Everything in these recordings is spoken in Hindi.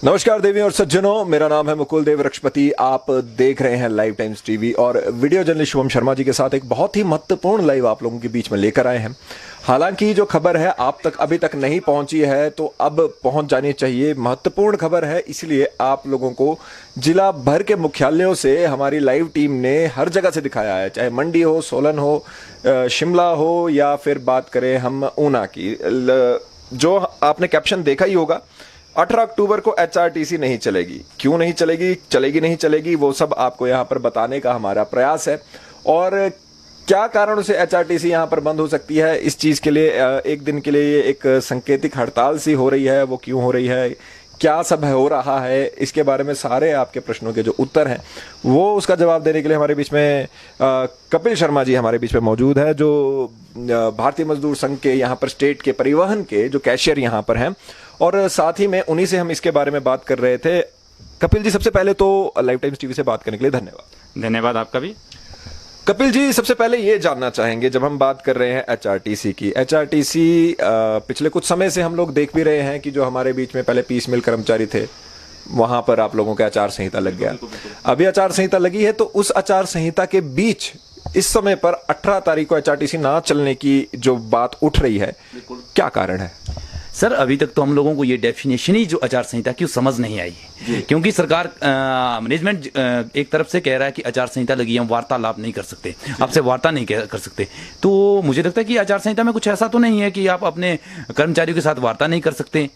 नमस्कार देवी और सज्जनों, मेरा नाम है मुकुल देव रक्षपति। आप देख रहे हैं लाइव टाइम्स टीवी और वीडियो जर्नलिस्ट शुभम शर्मा जी के साथ एक बहुत ही महत्वपूर्ण लाइव आप लोगों के बीच में लेकर आए हैं। हालांकि जो खबर है आप तक अभी तक नहीं पहुंची है, तो अब पहुंच जानी चाहिए। महत्वपूर्ण खबर है, इसलिए आप लोगों को जिला भर के मुख्यालयों से हमारी लाइव टीम ने हर जगह से दिखाया है, चाहे मंडी हो, सोलन हो, शिमला हो या फिर बात करें हम ऊना की। जो आपने कैप्शन देखा ही होगा, 18 अक्टूबर को एचआरटीसी नहीं चलेगी। क्यों नहीं चलेगी, चलेगी नहीं चलेगी, वो सब आपको यहाँ पर बताने का हमारा प्रयास है। और क्या कारणों से एचआरटीसी यहाँ पर बंद हो सकती है, इस चीज़ के लिए एक दिन के लिए एक सांकेतिक हड़ताल सी हो रही है, वो क्यों हो रही है, क्या सब हो रहा है, इसके बारे में सारे आपके प्रश्नों के जो उत्तर हैं वो उसका जवाब देने के लिए हमारे बीच में कपिल शर्मा जी हमारे बीच में मौजूद है, जो भारतीय मजदूर संघ के यहाँ पर स्टेट के परिवहन के जो कैशियर यहाँ पर हैं, और साथ ही में उन्हीं से हम इसके बारे में बात कर रहे थे। कपिल जी, सबसे पहले तो लाइव टाइम्स टीवी से बात करने के लिए धन्यवाद। धन्यवाद आपका भी। कपिल जी, सबसे पहले ये जानना चाहेंगे, जब हम बात कर रहे हैं एचआरटीसी की, एचआरटीसी पिछले कुछ समय से हम लोग देख भी रहे हैं कि जो हमारे बीच में पहले पीस मिल कर्मचारी थे, वहां पर आप लोगों का आचार संहिता लग गया। अभी आचार संहिता लगी है, तो उस आचार संहिता के बीच इस समय पर 18 तारीख को एचआरटीसी ना चलने की जो बात उठ रही है, क्या कारण है? सर, अभी तक तो हम लोगों को ये डेफिनेशन ही जो आचार संहिता की समझ नहीं आई है, क्योंकि सरकार मैनेजमेंट एक तरफ से कह रहा है कि आचार संहिता लगी, हम वार्तालाप नहीं कर सकते, आपसे वार्ता नहीं कर सकते। तो मुझे लगता है कि आचार संहिता में कुछ ऐसा तो नहीं है कि आप अपने कर्मचारियों के साथ वार्ता नहीं कर सकते।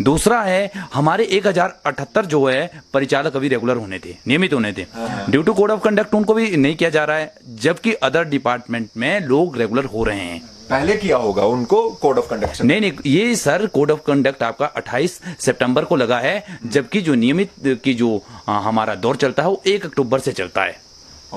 दूसरा है, हमारे 1078 जो है परिचालक अभी रेगुलर होने थे, नियमित होने थे। Due to code of conduct उनको भी नहीं किया जा रहा है, जबकि अदर डिपार्टमेंट में लोग रेगुलर हो रहे हैं। पहले किया होगा उनको कोड ऑफ कंडक्ट? नहीं, ये सर कोड ऑफ कंडक्ट आपका 28 सितंबर को लगा है, जबकि जो नियमित की जो हमारा दौर चलता है वो 1 अक्टूबर से चलता है।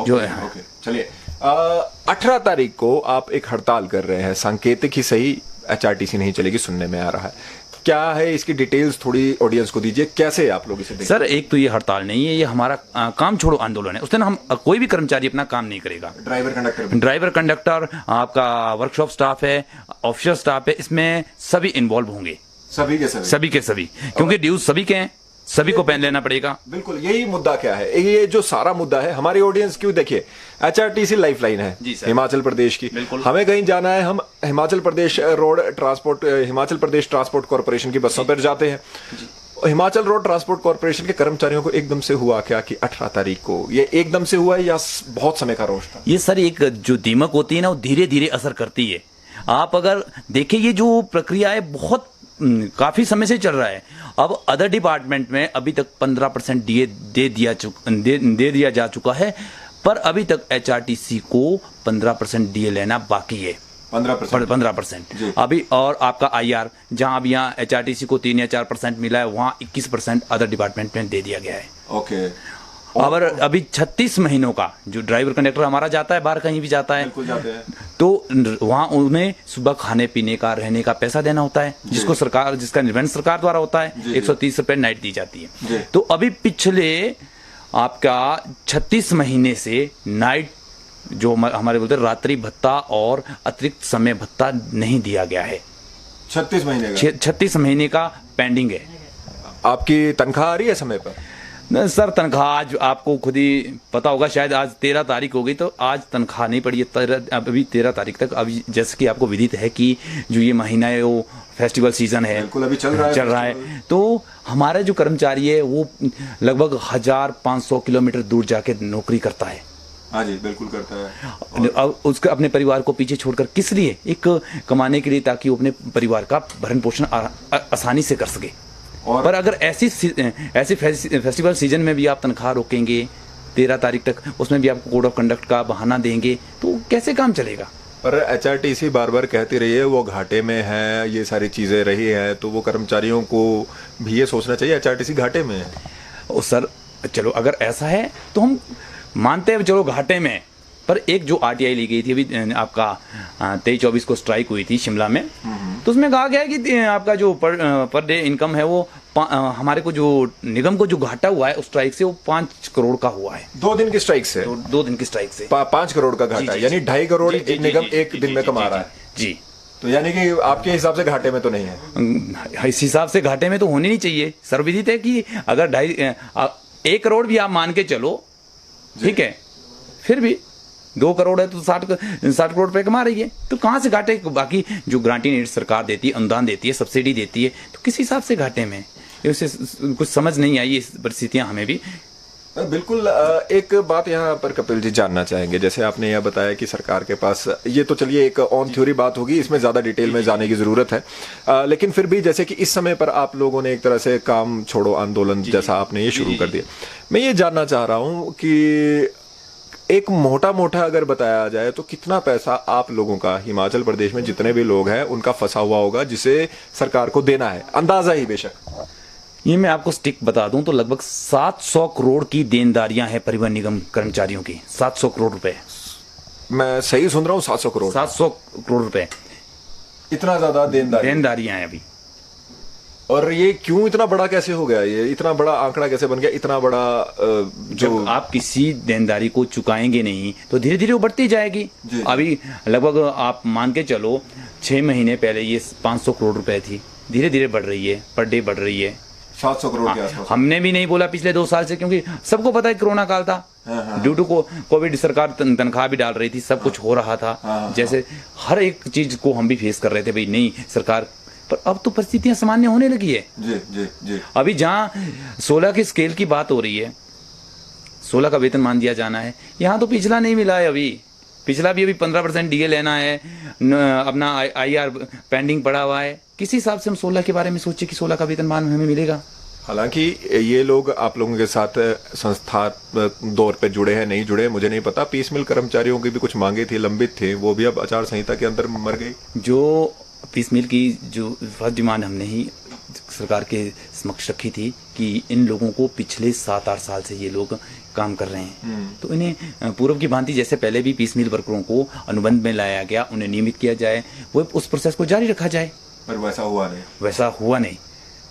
जो है चलिए, 18 तारीख को आप एक हड़ताल कर रहे हैं, सांकेतिक ही सही, एचआरटीसी नहीं चलेगी सुनने में आ रहा है। क्या है इसकी डिटेल्स थोड़ी ऑडियंस को दीजिए, कैसे आप लोग इसे देखते? सर, एक तो ये हड़ताल नहीं है, ये हमारा काम छोड़ो आंदोलन है। उस दिन हम कोई भी कर्मचारी अपना काम नहीं करेगा। ड्राइवर कंडक्टर आपका वर्कशॉप स्टाफ है, ऑफिशियल स्टाफ है, इसमें सभी इन्वॉल्व होंगे, सभी के सभी, क्योंकि ड्यूज सभी के हैं, सभी को पहन लेना पड़ेगा। बिल्कुल, यही मुद्दा क्या है, ये जो सारा मुद्दा है हमारी ऑडियंस क्यों, देखिए एचआरटीसी लाइफलाइन है हिमाचल प्रदेश की। हमें कहीं जाना है, हम हिमाचल प्रदेश ट्रांसपोर्ट कॉर्पोरेशन की बसों पर जाते हैं। हिमाचल रोड ट्रांसपोर्ट कॉर्पोरेशन के कर्मचारियों को एकदम से हुआ क्या कि 18 तारीख को, ये एकदम से हुआ है या बहुत समय का रोष था? ये सर एक जो दीमक होती है ना, वो धीरे धीरे असर करती है। आप अगर देखिए, ये जो प्रक्रिया है बहुत काफी समय से चल रहा है। अब अदर डिपार्टमेंट में अभी तक 15% दे दिया जा चुका है, पर अभी तक एचआरटीसी को 15% डीए लेना बाकी है। 15% अभी। और आपका आईआर, जहां अभी यहाँ एचआरटीसी को 3 या 4% मिला है, वहां 21% अदर डिपार्टमेंट में दे दिया गया है। ओके। और अभी 36 महीनों का जो ड्राइवर कंडक्टर हमारा जाता है, बाहर कहीं भी जाता है, तो वहां उन्हें सुबह खाने पीने का, रहने का पैसा देना होता है, जिसका निर्वहन सरकार द्वारा होता है। 130 रुपए नाइट दी जाती है। तो अभी पिछले आपका 36 महीने से नाइट जो हमारे बोलते हैं रात्रि भत्ता और अतिरिक्त समय भत्ता नहीं दिया गया है। 36 महीने का पेंडिंग है। आपकी तनख्वाह आ रही है समय पर? सर, तनख्वाह आज आपको खुद ही पता होगा, शायद आज 13 तारीख हो गई, तो आज तनख्वाह नहीं पड़ी है। अभी 13 तारीख तक, अभी जैसे कि आपको विदित है कि जो ये महीना है वो फेस्टिवल सीजन है, बिल्कुल अभी चल रहा है। तो हमारे जो कर्मचारी है वो लगभग 1500 किलोमीटर दूर जाके नौकरी करता है। हाँ जी, बिल्कुल करता है। अब उसके अपने परिवार को पीछे छोड़कर किस लिए? एक कमाने के लिए, ताकि वो अपने परिवार का भरण पोषण आसानी से कर सके। पर अगर ऐसी फेस्टिवल सीजन में भी आप तनख्वाह रोकेंगे 13 तारीख तक, उसमें भी आपको कोड ऑफ कंडक्ट का बहाना देंगे, तो कैसे काम चलेगा? पर एचआरटीसी बार बार कहती रही है वो घाटे में है, ये सारी चीजें रही है, तो वो कर्मचारियों को भी ये सोचना चाहिए एचआरटीसी घाटे में है। ओ सर, चलो अगर ऐसा है तो हम मानते हैं, चलो घाटे में, पर एक जो आरटीआई ली गई थी अभी आपका 23-24 को स्ट्राइक हुई थी शिमला में, तो उसमें कहा गया है कि आपका जो पर डे इनकम है वो हमारे को जो निगम को जो घाटा हुआ है उस स्ट्राइक से वो 5 करोड़ का हुआ है। 2 दिन की स्ट्राइक से? 2 दिन की स्ट्राइक से 5 करोड़ का घाटा, यानी 2.5 करोड़ निगम एक दिन में कमा रहा है। जी, तो यानी कि आपके हिसाब से घाटे में तो नहीं है? इस हिसाब से घाटे में तो होनी नहीं चाहिए। सर्वविदित है कि अगर 1 करोड़ भी आप मान के चलो, ठीक है, फिर भी 2 करोड़ है तो 60 करोड़ रुपए कमा रही है, तो कहाँ से घाटे? बाकी जो ग्रांटिंग एड सरकार देती है, अनुदान देती है, सब्सिडी देती है, तो किस हिसाब से घाटे में? उससे कुछ समझ नहीं आई इस परिस्थितियां हमें भी। बिल्कुल। एक बात यहाँ पर कपिल जी जानना चाहेंगे, जैसे आपने यह बताया कि सरकार के पास, ये तो चलिए एक ऑन थ्योरी बात होगी, इसमें ज़्यादा डिटेल में जाने की ज़रूरत है, लेकिन फिर भी जैसे कि इस समय पर आप लोगों ने एक तरह से काम छोड़ो आंदोलन जैसा आपने ये शुरू कर दिया, मैं ये जानना चाह रहा हूँ कि एक मोटा मोटा अगर बताया जाए तो कितना पैसा आप लोगों का हिमाचल प्रदेश में जितने भी लोग हैं उनका फंसा हुआ होगा जिसे सरकार को देना है, अंदाजा ही बेशक? ये मैं आपको स्टिक बता दूं तो लगभग 700 करोड़ की देनदारियां हैं परिवहन निगम कर्मचारियों की। 700 करोड़ रुपए। मैं सही सुन रहा हूँ? 700 करोड़? 700 करोड़ रुपए, इतना ज्यादा देनदारियां हैं अभी। और ये क्यों इतना बड़ा कैसे हो गया? ये इतना बड़ा आंकड़ा कैसे बन गया? इतना बड़ा जब आप किसी देनदारी को चुकाएंगे नहीं तो धीरे धीरे वो बढ़ती जाएगी। अभी लगभग आप मान के चलो 6 महीने पहले ये 500 करोड़ रुपए थी, धीरे धीरे बढ़ रही है, पर डे बढ़ रही है 700 करोड़ के आसपास। हमने भी नहीं बोला पिछले 2 साल से, क्योंकि सबको पता है कोरोना काल था, ड्यू टू कोविड सरकार तनख्वाह भी डाल रही थी, सब कुछ हो रहा था, जैसे हर एक चीज को हम भी फेस कर रहे थे, भाई नहीं सरकार, पर अब तो परिस्थितियां सामान्य होने लगी है। जी। अभी जहाँ 16 की स्केल की बात हो रही है, 16 का वेतन मान दिया जाना है, यहाँ तो पिछला नहीं मिला है अभी। पिछला भी अभी 15% डीए लेना है, अपना IR पेंडिंग पड़ा हुआ है। किस हिसाब से हम 16 के बारे में सोचे कि 16 का वेतनमान हमें मिलेगा? हालांकि ये लोग आप लोगों के साथ संस्था दौर पे जुड़े हैं, नहीं जुड़े मुझे नहीं पता। पीस मिल कर्मचारियों की भी कुछ मांगे थी, लंबित थे, वो भी अब आचार संहिता के अंदर मर गई। जो पीस मिल की जो फर्स्ट डिमांड हमने ही सरकार के समक्ष रखी थी कि इन लोगों को पिछले 7-8 साल से ये लोग काम कर रहे हैं, तो इन्हें पूर्व की भांति जैसे पहले भी पीस मिल वर्करों को अनुबंध में लाया गया, उन्हें नियमित किया जाए, वो उस प्रोसेस को जारी रखा जाए। पर वैसा हुआ नहीं।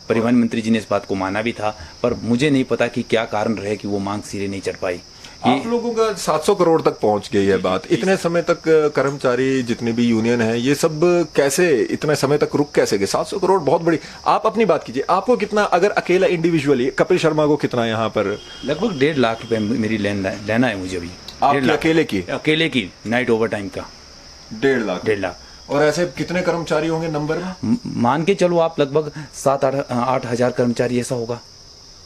परिवहन मंत्री जी ने इस बात को माना भी था, पर मुझे नहीं पता कि क्या कारण रहे कि वो मांग सिरे नहीं चढ़ पाई। आप लोगों का 700 करोड़ तक पहुंच गई है बात। इतने समय तक कर्मचारी जितनी भी यूनियन है ये सब कैसे इतने समय तक रुक कैसे गए? 700 करोड़ बहुत बड़ी। आप अपनी बात कीजिए, आपको कितना, अगर अकेला इंडिविजुअली कपिल शर्मा को कितना यहाँ पर? लगभग 1.5 लाख रुपए मेरी लेना है मुझे अभी। अकेले की नाइट ओवर टाइम का 1.5 लाख। और ऐसे कितने कर्मचारी होंगे नंबर में? मान के चलो आप लगभग 7-8 हजार कर्मचारी ऐसा होगा।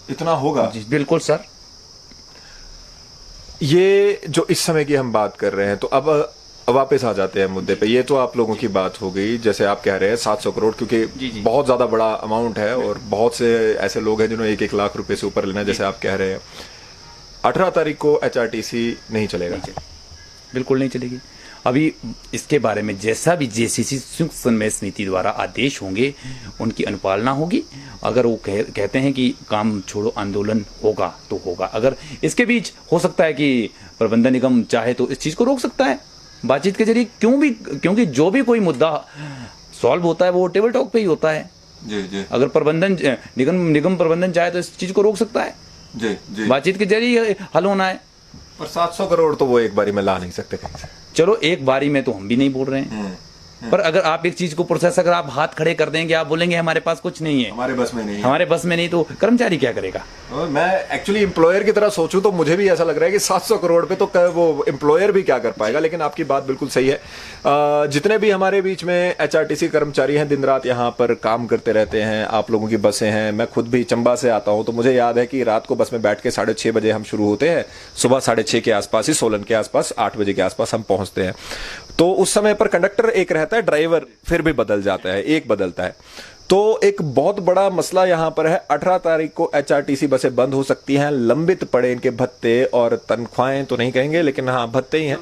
इतना होगा? जी बिल्कुल सर। ये जो इस समय की हम बात कर रहे हैं, तो अब वापस आ जाते हैं मुद्दे पे। ये तो आप लोगों की बात हो गई, जैसे आप कह रहे हैं 700 करोड़, क्योंकि जी। बहुत ज्यादा बड़ा अमाउंट है और बहुत से ऐसे लोग हैं जिन्होंने 1-1 लाख रुपए से ऊपर लेना है, जैसे आप कह रहे हैं। 18 तारीख को HRTC नहीं चलेगा? बिल्कुल नहीं चलेगी। अभी इसके बारे में जैसा भी JCC संयुक्त समन्वय समिति द्वारा आदेश होंगे उनकी अनुपालना होगी। अगर वो कहते हैं कि काम छोड़ो आंदोलन होगा तो होगा। अगर इसके बीच हो सकता है कि प्रबंधन निगम चाहे तो इस चीज को रोक सकता है बातचीत के जरिए, क्योंकि जो भी कोई मुद्दा सॉल्व होता है वो टेबल टॉक पे ही होता है। जी। अगर प्रबंधन निगम प्रबंधन चाहे तो इस चीज को रोक सकता है। जी। बातचीत के जरिए हल होना है। पर 700 करोड़ तो वो एक बारी में ला नहीं सकते कहीं से। चलो एक बारी में तो हम भी नहीं बोल रहे हैं, पर अगर आप एक चीज को प्रोसेस, अगर आप हाथ खड़े कर देंगे, आप बोलेंगे हमारे पास कुछ नहीं है, हमारे बस में नहीं है, हमारे बस में नहीं, तो कर्मचारी क्या करेगा? मैं एक्चुअली एम्प्लॉयर की तरह सोचूं तो मुझे भी ऐसा लग रहा है कि 700 करोड़ पे तो वो एम्प्लॉयर भी क्या कर पाएगा। लेकिन आपकी बात बिल्कुल सही है। जितने भी हमारे बीच में HRTC कर्मचारी हैं, दिन रात यहाँ पर काम करते रहते हैं। आप लोगों की बसें हैं, मैं खुद भी चंबा से आता हूँ, तो मुझे याद है कि रात को बस में बैठ के 6:30 बजे हम शुरू होते हैं, सुबह 6:30 के आसपास ही, सोलन के आसपास 8 बजे के आसपास हम पहुंचते हैं। तो उस समय पर कंडक्टर एक रहता है, ड्राइवर फिर भी बदल जाता है, एक बदलता है। तो एक बहुत बड़ा मसला यहां पर है। 18 तारीख को HRTC बसें बंद हो सकती हैं, लंबित पड़े इनके भत्ते और तनख्वाहें तो नहीं कहेंगे, लेकिन हाँ भत्ते ही हैं,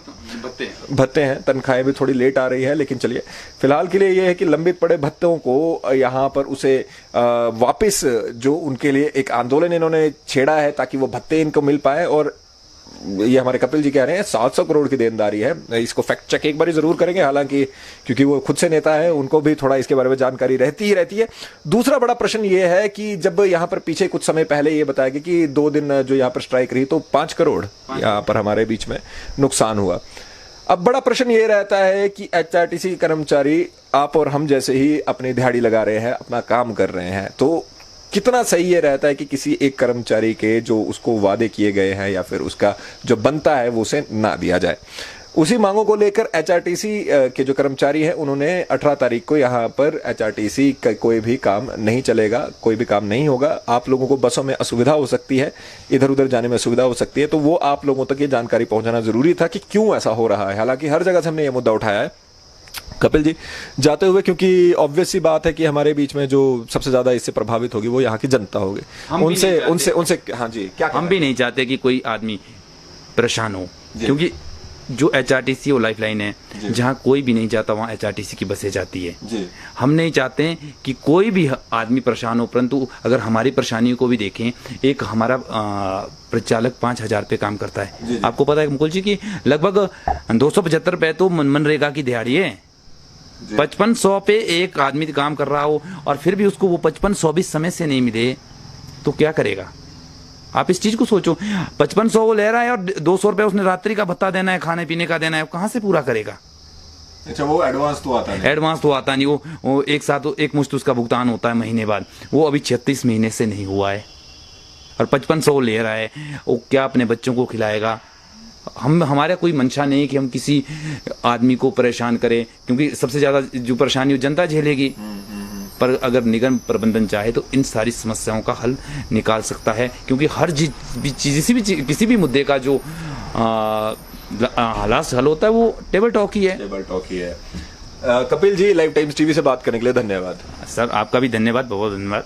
भत्ते हैं। तनख्वाहें भी थोड़ी लेट आ रही है, लेकिन चलिए फिलहाल के लिए ये है कि लंबित पड़े भत्तों को यहाँ पर उसे वापस, जो उनके लिए एक आंदोलन इन्होंने छेड़ा है ताकि वो भत्ते इनको मिल पाए। और ये हमारे कपिल जी कह रहे हैं 700 करोड़ की देनदारी है। इसको फैक्ट चेक एक बार जरूर करेंगे, हालांकि क्योंकि वो खुद से नेता है, उनको भी थोड़ा इसके बारे में जानकारी रहती है। दूसरा बड़ा प्रश्न ये है कि जब यहाँ पर पीछे कुछ समय पहले ये बताया गया कि 2 दिन जो यहाँ पर स्ट्राइक रही तो 5 करोड़ यहाँ पर हमारे बीच में नुकसान हुआ। अब बड़ा प्रश्न ये रहता है कि एचआरटीसी कर्मचारी आप और हम जैसे ही अपनी दिहाड़ी लगा रहे हैं, अपना काम कर रहे हैं, तो कितना सही ये रहता है कि किसी एक कर्मचारी के जो उसको वादे किए गए हैं या फिर उसका जो बनता है वो उसे ना दिया जाए। उसी मांगों को लेकर एचआरटीसी के जो कर्मचारी हैं उन्होंने 18 तारीख को यहाँ पर एचआरटीसी का कोई भी काम नहीं चलेगा, कोई भी काम नहीं होगा। आप लोगों को बसों में असुविधा हो सकती है, इधर उधर जाने में असुविधा हो सकती है, तो वो आप लोगों तक ये जानकारी पहुंचाना जरूरी था कि क्यों ऐसा हो रहा है। हालांकि हर जगह से हमने ये मुद्दा उठाया है कपिल जी जाते हुए, क्योंकि ऑब्वियस सी बात है कि हमारे बीच में जो सबसे ज्यादा इससे प्रभावित होगी वो यहाँ की जनता होगी। उनसे हाँ जी, क्या हम भी नहीं चाहते कि कोई आदमी परेशान हो, क्योंकि जो एचआरटीसी वो लाइफलाइन है, जहाँ कोई भी नहीं जाता वहाँ एचआरटीसी की बसें जाती है जी। हम नहीं चाहते कि कोई भी आदमी परेशान हो, परंतु अगर हमारी परेशानियों को भी देखें, एक हमारा परिचालक 5,000 पे काम करता है जी। आपको पता है मुकुल जी की लगभग 275 रुपए तो मनरेगा की दिहाड़ी है। 5500 पे एक आदमी काम कर रहा हो और फिर भी उसको वो 5500 भी समय से नहीं मिले तो क्या करेगा? आप इस चीज को सोचो, 5500 वो ले रहा है और 200 रुपए उसने रात्रि का भत्ता देना है, खाने पीने का देना है, कहाँ से पूरा करेगा? अच्छा, वो एडवांस तो आता नहीं। एडवांस तो आता नहीं, वो एक साथ एक मुश्त उसका भुगतान होता है महीने बाद, वो अभी 36 महीने से नहीं हुआ है और 5500 ले रहा है। वो क्या अपने बच्चों को खिलाएगा? हमारा कोई मंशा नहीं कि हम किसी आदमी को परेशान करें, क्योंकि सबसे ज्यादा जो परेशानी वो जनता झेलेगी। पर अगर निगम प्रबंधन चाहे तो इन सारी समस्याओं का हल निकाल सकता है, क्योंकि हर किसी भी मुद्दे का जो हालात हल होता है वो टेबल टॉक ही है। Kapil ji, live times TV से बात करने के लिए धन्यवाद। सर आपका भी धन्यवाद, बहुत धन्यवाद।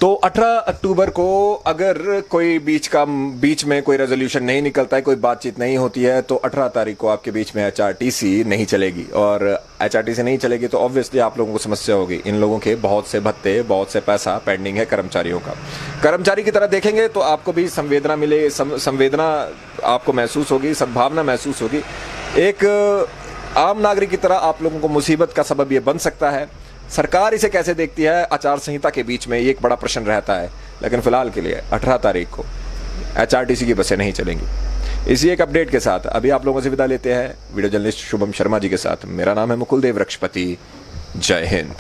तो 18 अक्टूबर को अगर कोई बीच में कोई रेजोल्यूशन नहीं निकलता है, कोई बातचीत नहीं होती है, तो 18 तारीख को आपके बीच में एचआरटीसी नहीं चलेगी। और एचआरटीसी नहीं चलेगी तो ऑब्वियसली आप लोगों को समस्या होगी। इन लोगों के बहुत से भत्ते, बहुत से पैसा पेंडिंग है कर्मचारियों का। कर्मचारी की तरह देखेंगे तो आपको भी संवेदना मिले, संवेदना आपको महसूस होगी, सद्भावना महसूस होगी। एक आम नागरिक की तरह आप लोगों को मुसीबत का सबब ये बन सकता है। सरकार इसे कैसे देखती है आचार संहिता के बीच में, ये एक बड़ा प्रश्न रहता है। लेकिन फिलहाल के लिए 18 तारीख को एचआरटीसी की बसें नहीं चलेंगी। इसी एक अपडेट के साथ अभी आप लोगों से विदा लेते हैं वीडियो जर्नलिस्ट शुभम शर्मा जी के साथ। मेरा नाम है मुकुल देव वृक्षपति। जय हिंद।